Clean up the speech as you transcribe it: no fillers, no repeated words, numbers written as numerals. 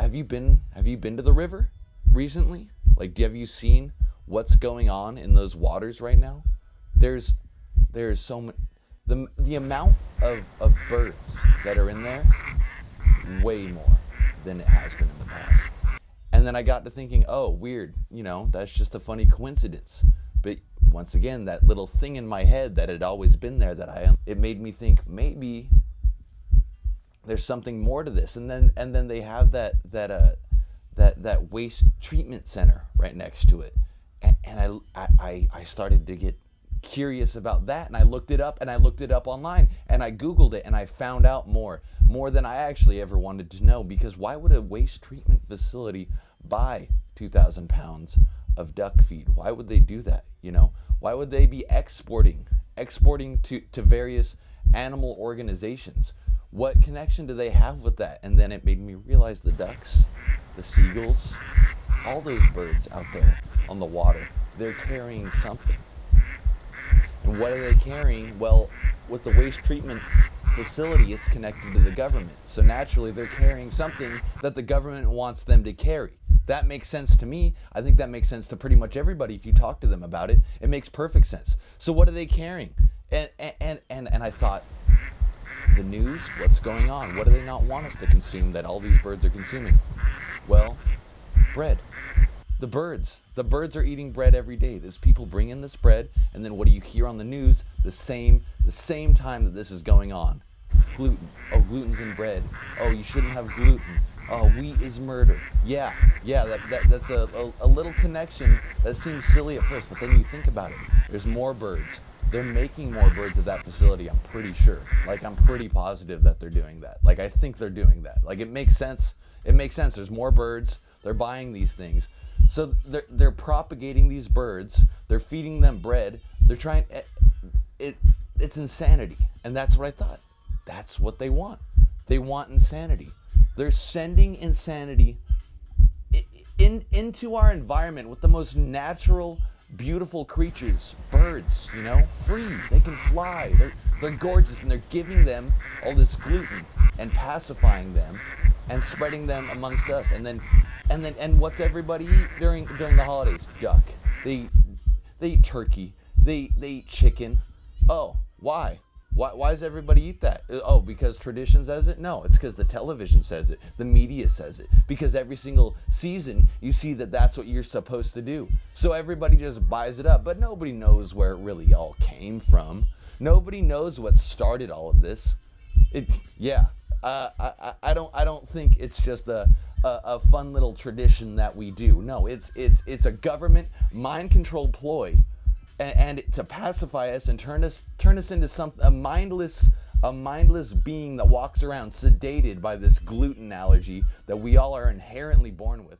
have you been to the river recently? Like, have you seen what's going on in those waters right now? There's so much, the amount of birds that are in there, way more than it has been in the past. And then I got to thinking, oh, weird, that's just a funny coincidence. But once again, that little thing in my head that had always been there, it made me think maybe there's something more to this. And then they have that waste treatment center right next to it. And I started to get curious about that, and I looked it up online, and I Googled it, and I found out more than I actually ever wanted to know. Because why would a waste treatment facility buy 2,000 pounds of duck feed? Why would they do that? Why would they be exporting to various animal organizations? What connection do they have with that? And then it made me realize the ducks, the seagulls, all those birds out there on the water, they're carrying something. And what are they carrying? Well, with the waste treatment facility, it's connected to the government. So naturally, they're carrying something that the government wants them to carry. That makes sense to me. I think that makes sense to pretty much everybody if you talk to them about it. It makes perfect sense. So what are they carrying? And I thought, the news, what's going on? What do they not want us to consume that all these birds are consuming? Well, bread. The birds are eating bread every day. There's people bring in this bread, and then what do you hear on the news? The same time that this is going on. Gluten. Oh, gluten's in bread. Oh, you shouldn't have gluten. Oh, wheat is murder. Yeah, that's a little connection that seems silly at first, but then you think about it. There's more birds. They're making more birds at that facility, I'm pretty sure. Like, I'm pretty positive that they're doing that. Like, I think they're doing that. Like, it makes sense. It makes sense. There's more birds. They're buying these things. So they're propagating these birds. They're feeding them bread. They're trying... It's insanity. And that's what I thought. That's what they want. They want insanity. They're sending insanity into our environment with the most natural, beautiful creatures, birds, free. They can fly. They're gorgeous, and they're giving them all this gluten and pacifying them and spreading them amongst us. And what's everybody eat during the holidays? Duck. They eat turkey. They eat chicken. Oh, why? Why does everybody eat that? Oh, because tradition says it? No, it's because the television says it. The media says it. Because every single season, you see that that's what you're supposed to do. So everybody just buys it up. But nobody knows where it really all came from. Nobody knows what started all of this. I don't think it's just a fun little tradition that we do. No, it's a government mind control ploy. And to pacify us and turn us into a mindless being that walks around sedated by this gluten allergy that we all are inherently born with.